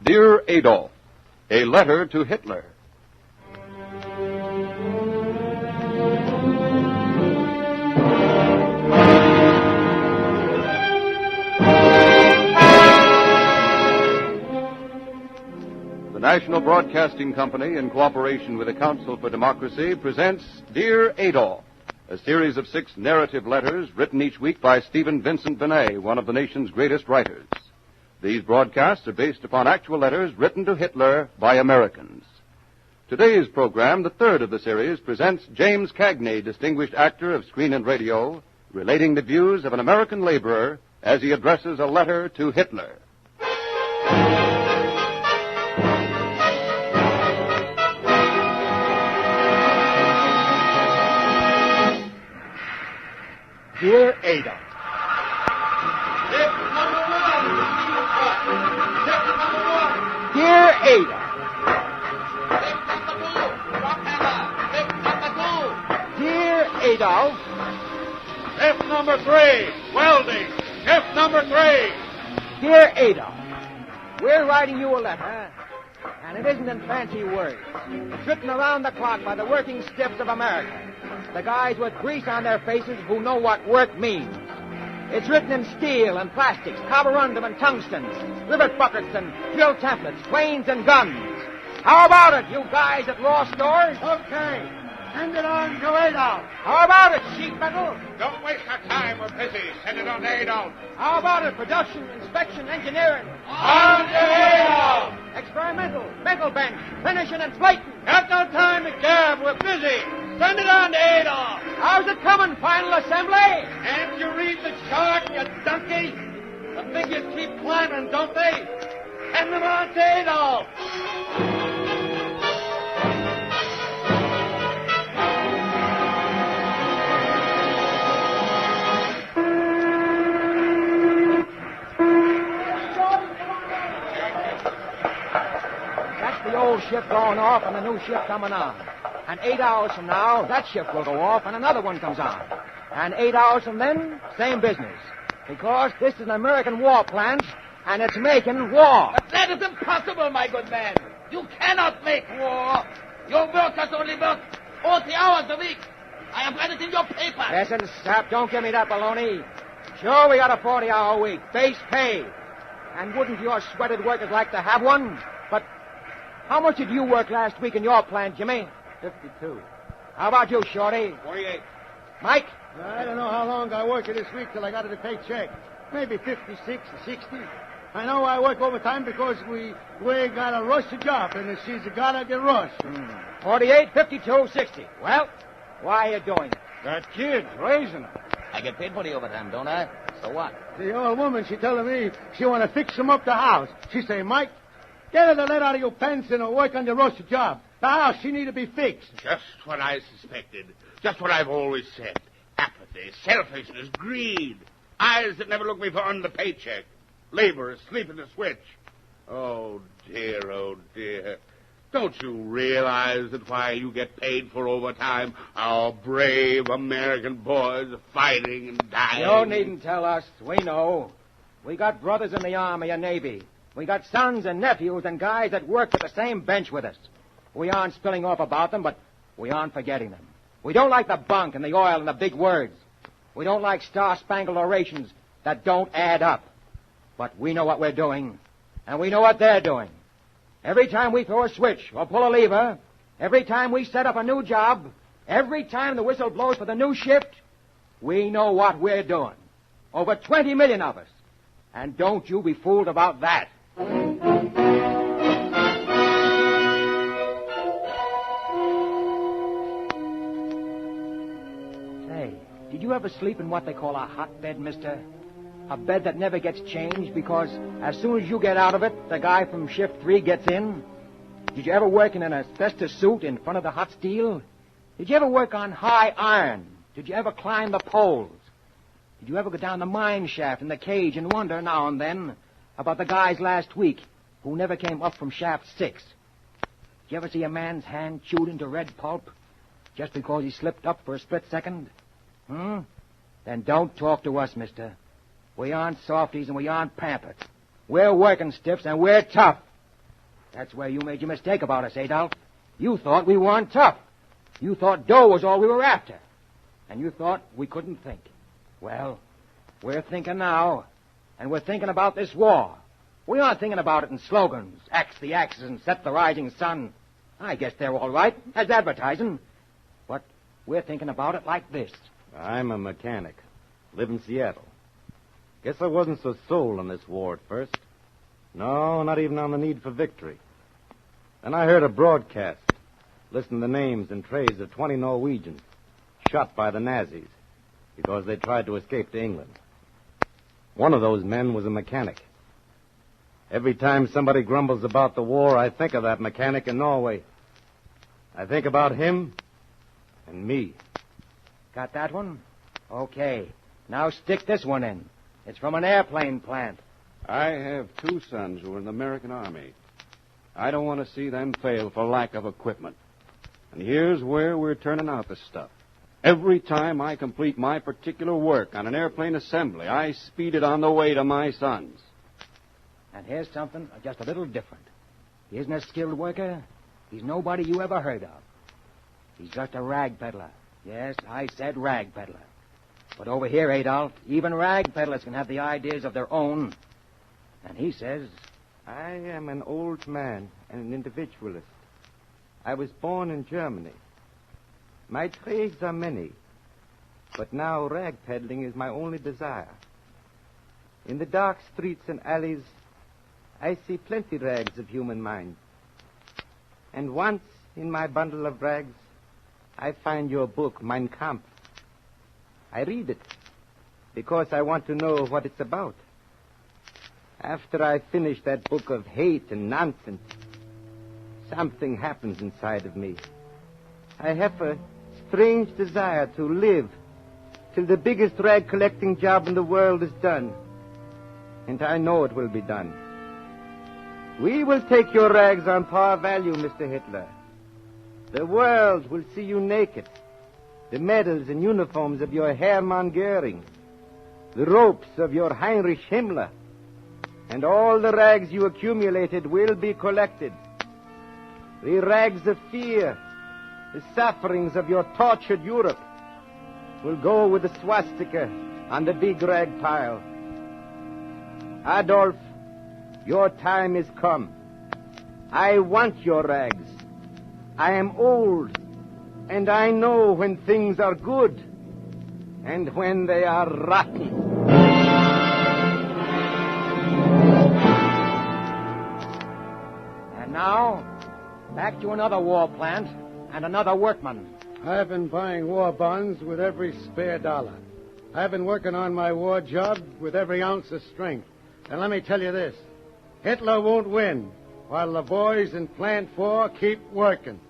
Dear Adolf, a letter to Hitler. The National Broadcasting Company, in cooperation with the Council for Democracy, presents Dear Adolf, a series of 6 narrative letters written each week by Stephen Vincent Benet, one of the nation's greatest writers. These broadcasts are based upon actual letters written to Hitler by Americans. Today's program, the third of the series, presents James Cagney, distinguished actor of screen and radio, relating the views of an American laborer as he addresses a letter to Hitler. Dear Adolf. Dear Adolf. Dear Adolf. Shift number 3, welding. Shift number 3. Dear Adolf, we're writing you a letter, and it isn't in fancy words. It's written around the clock by the working stiffs of America, the guys with grease on their faces who know what work means. It's written in steel and plastics, carborundum and tungsten, rivet buckets and drill templates, planes and guns. How about it, you guys at law stores? Okay. Send it on to Adolf. How about it, sheet metal? Don't waste our time. We're busy. Send it on to Adolf. How about it, production, inspection, engineering? On to Adolf. Experimental, mental bench, finishing and plating. Got no time to gab. We're busy. Send it on to Adolf. How's it coming, final assembly? Can't you read the chart, you donkey? The figures keep climbing, don't they? Send them on to Adolf. That's the old ship going off and the new ship coming on. And 8 hours from now, that ship will go off and another one comes on. And 8 hours from then, same business. Because this is an American war plant, and it's making war. But that is impossible, my good man. You cannot make war. Your workers only work 40 hours a week. I have read it in your paper. Listen, Sap, don't give me that baloney. Sure, we got a 40-hour week, base pay. And wouldn't your sweated workers like to have one? But how much did you work last week in your plant, Jimmy? 52. How about you, Shorty? 48. Mike? I don't know how long I work this week till I got the paycheck. Maybe 56 or 60. I know I work overtime because we got to rush the job, and she's got to get rushed. 48, 52, 60. Well, why are you doing it? That kid's raising her. I get paid for the overtime, don't I? So what? The old woman, she telling me she want to fix him up the house. She say, Mike, get her to let out of your pension or work on the rush job. The house, she need to be fixed. Just what I suspected. Just what I've always said. Apathy, selfishness, greed. Eyes that never look beyond the paycheck. Labor asleep at the switch. Oh, dear. Don't you realize that while you get paid for overtime, our brave American boys are fighting and dying? You needn't tell us. We know. We got brothers in the Army and Navy. We got sons and nephews and guys that work at the same bench with us. We aren't spilling off about them, but we aren't forgetting them. We don't like the bunk and the oil and the big words. We don't like star-spangled orations that don't add up. But we know what we're doing, and we know what they're doing. Every time we throw a switch or pull a lever, every time we set up a new job, every time the whistle blows for the new shift, we know what we're doing. Over 20 million of us. And don't you be fooled about that. Say, did you ever sleep in what they call a hotbed, mister? A bed that never gets changed because as soon as you get out of it, the guy from shift 3 gets in? Did you ever work in an asbestos suit in front of the hot steel? Did you ever work on high iron? Did you ever climb the poles? Did you ever go down the mine shaft in the cage and wonder now and then about the guys last week who never came up from shaft 6? Did you ever see a man's hand chewed into red pulp just because he slipped up for a split second? Then don't talk to us, mister. We aren't softies and we aren't pampered. We're working stiffs and we're tough. That's where you made your mistake about us, Adolf. You thought we weren't tough. You thought dough was all we were after. And you thought we couldn't think. Well, we're thinking now, and we're thinking about this war. We aren't thinking about it in slogans, axe the axes and set the rising sun. I guess they're all right, as advertising. But we're thinking about it like this. I'm a mechanic. Live in Seattle. Guess I wasn't so sold on this war at first. No, not even on the need for victory. Then I heard a broadcast. Listened to the names and trades of 20 Norwegians shot by the Nazis because they tried to escape to England. One of those men was a mechanic. Every time somebody grumbles about the war, I think of that mechanic in Norway. I think about him and me. Got that one? Okay. Now stick this one in. It's from an airplane plant. I have 2 sons who are in the American Army. I don't want to see them fail for lack of equipment. And here's where we're turning out the stuff. Every time I complete my particular work on an airplane assembly, I speed it on the way to my sons. And here's something just a little different. He isn't a skilled worker. He's nobody you ever heard of. He's just a rag peddler. Yes, I said rag peddler. But over here, Adolf, even rag peddlers can have the ideas of their own. And he says, I am an old man and an individualist. I was born in Germany. My trades are many, but now rag peddling is my only desire. In the dark streets and alleys, I see plenty rags of human mind. And once, in my bundle of rags, I find your book, Mein Kampf. I read it because I want to know what it's about. After I finish that book of hate and nonsense, something happens inside of me. I have a strange desire to live till the biggest rag collecting job in the world is done. And I know it will be done. We will take your rags on par value, Mr. Hitler. The world will see you naked. The medals and uniforms of your Hermann Goering. The ropes of your Heinrich Himmler. And all the rags you accumulated will be collected. The rags of fear, the sufferings of your tortured Europe, will go with the swastika on the big rag pile. Adolf, your time is come. I want your rags. I am old, and I know when things are good and when they are rotten. And now, back to another war plant and another workman. I've been buying war bonds with every spare dollar. I've been working on my war job with every ounce of strength. And let me tell you this, Hitler won't win while the boys in Plant 4 keep working.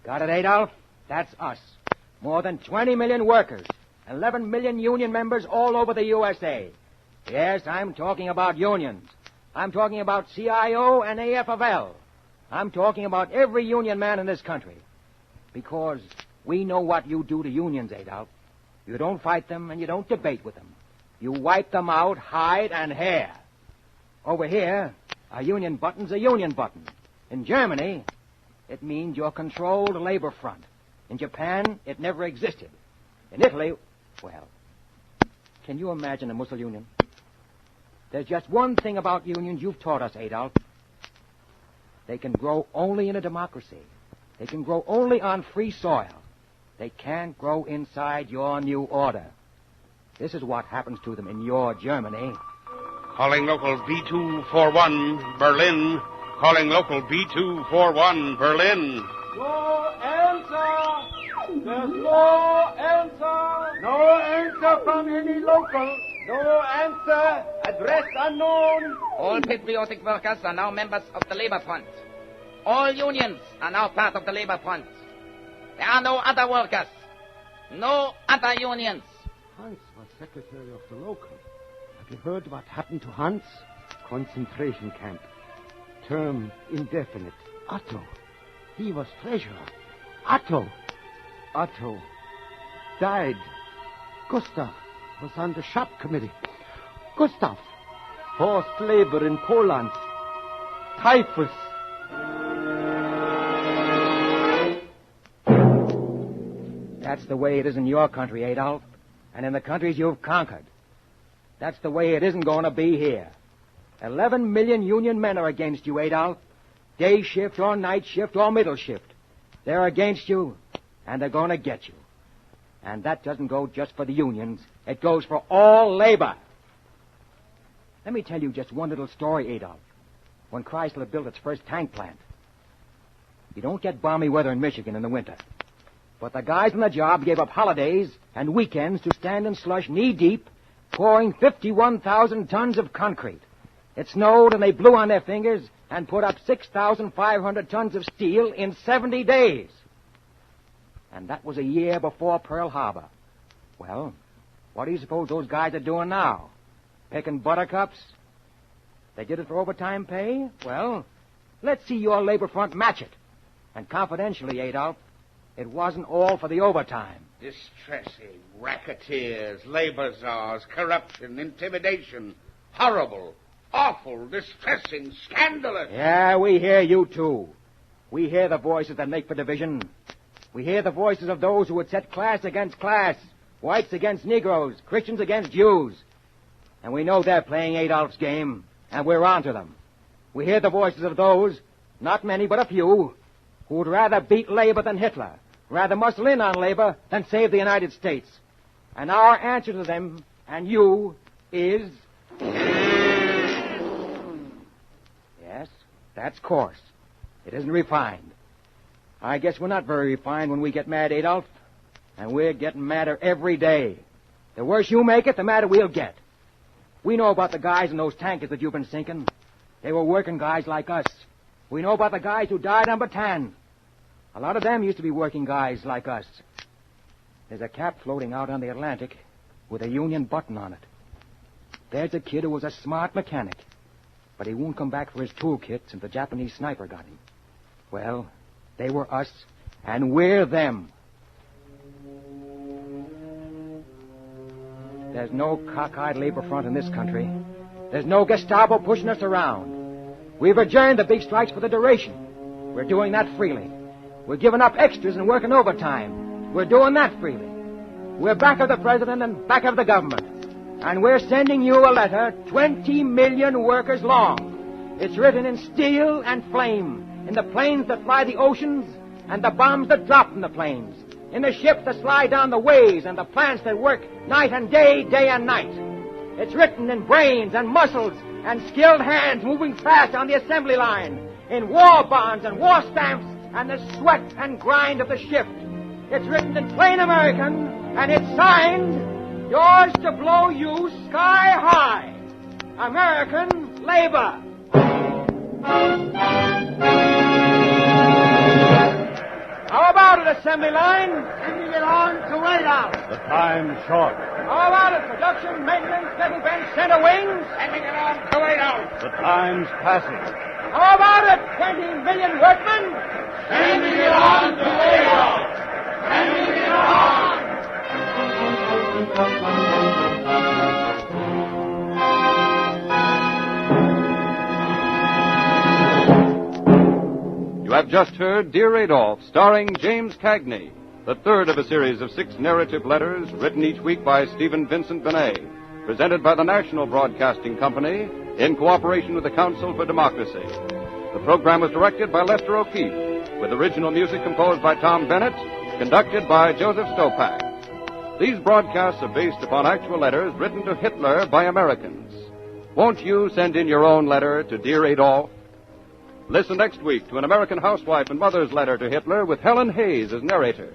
Got it, Adolf? That's us. More than 20 million workers, 11 million union members all over the USA. Yes, I'm talking about unions. I'm talking about CIO and AFL. I'm talking about every union man in this country. Because we know what you do to unions, Adolf. You don't fight them and you don't debate with them. You wipe them out, hide and hair. Over here, a union button's a union button. In Germany, it means your controlled labor front. In Japan, it never existed. In Italy, well, can you imagine a Mussel union? There's just one thing about unions you've taught us, Adolf. They can grow only in a democracy. They can grow only on free soil. They can't grow inside your new order. This is what happens to them in your Germany. Calling local B241, Berlin. Calling local B241, Berlin. No answer! There's no answer! No answer from any local! No answer! Address unknown! All patriotic workers are now members of the Labor Front. All unions are now part of the Labor Front. There are no other workers. No other unions. Hans was secretary of the local. Have you heard what happened to Hans? Concentration camp. Term indefinite. Otto. He was treasurer. Otto. Otto died. Gustav was on the shop committee. Gustav. Forced labor in Poland. typhus. That's the way it is in your country, Adolf, and in the countries you've conquered. That's the way it isn't going to be here. 11 million Union men are against you, Adolf. Day shift or night shift or middle shift. They're against you, and they're going to get you. And that doesn't go just for the unions. It goes for all labor. Let me tell you just one little story, Adolf. When Chrysler built its first tank plant. You don't get balmy weather in Michigan in the winter. But the guys on the job gave up holidays and weekends to stand in slush knee-deep, pouring 51,000 tons of concrete. It snowed and they blew on their fingers and put up 6,500 tons of steel in 70 days. And that was a year before Pearl Harbor. Well, what do you suppose those guys are doing now? Picking buttercups? They did it for overtime pay? Well, let's see your labor front match it. And confidentially, Adolf, it wasn't all for the overtime. Distressing. Racketeers, labor czars, corruption, intimidation. Horrible, awful, distressing, scandalous. Yeah, we hear you, too. We hear the voices that make for division. We hear the voices of those who would set class against class, whites against Negroes, Christians against Jews. And we know they're playing Adolf's game, and we're on to them. We hear the voices of those, not many but a few, who would rather beat labor than Hitler, rather muscle in on labor than save the United States. And our answer to them, and you, is... Yes, that's coarse. It isn't refined. I guess we're not very refined when we get mad, Adolf. And we're getting madder every day. The worse you make it, the madder we'll get. We know about the guys in those tankers that you've been sinking. They were working guys like us. We know about the guys who died on Bataan. A lot of them used to be working guys like us. There's a cap floating out on the Atlantic with a Union button on it. There's a kid who was a smart mechanic, but he won't come back for his toolkit since the Japanese sniper got him. Well, they were us, and we're them. There's no cockeyed labor front in this country. There's no Gestapo pushing us around. We've adjourned the big strikes for the duration. We're doing that freely. We're giving up extras and working overtime. We're doing that freely. We're back of the president and back of the government. And we're sending you a letter 20 million workers long. It's written in steel and flame, in the planes that fly the oceans and the bombs that drop from the planes, in the ships that slide down the ways and the plants that work night and day, day and night. It's written in brains and muscles and skilled hands moving fast on the assembly line, in war bonds and war stamps and the sweat and grind of the shift. It's written in plain American, and it's signed, yours to blow you sky high. American labor. How about it, assembly line? Sending it on to White House. The time's short. How about it, production, maintenance, middle bench, center wings? Sending it on to White House. The time's passing. How about it, 20 million workmen? Sending it on to White House. Sending it on. You have just heard Dear Adolf, starring James Cagney, the third of a series of 6 narrative letters written each week by Stephen Vincent Benet, presented by the National Broadcasting Company in cooperation with the Council for Democracy. The program was directed by Lester O'Keefe, with original music composed by Tom Bennett, conducted by Joseph Stopak. These broadcasts are based upon actual letters written to Hitler by Americans. Won't you send in your own letter to Dear Adolf? Listen next week to an American housewife and mother's letter to Hitler with Helen Hayes as narrator.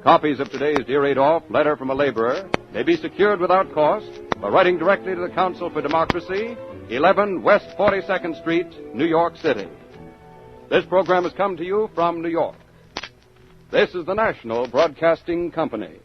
Copies of today's Dear Adolf, Letter from a Laborer, may be secured without cost by writing directly to the Council for Democracy, 11 West 42nd Street, New York City. This program has come to you from New York. This is the National Broadcasting Company.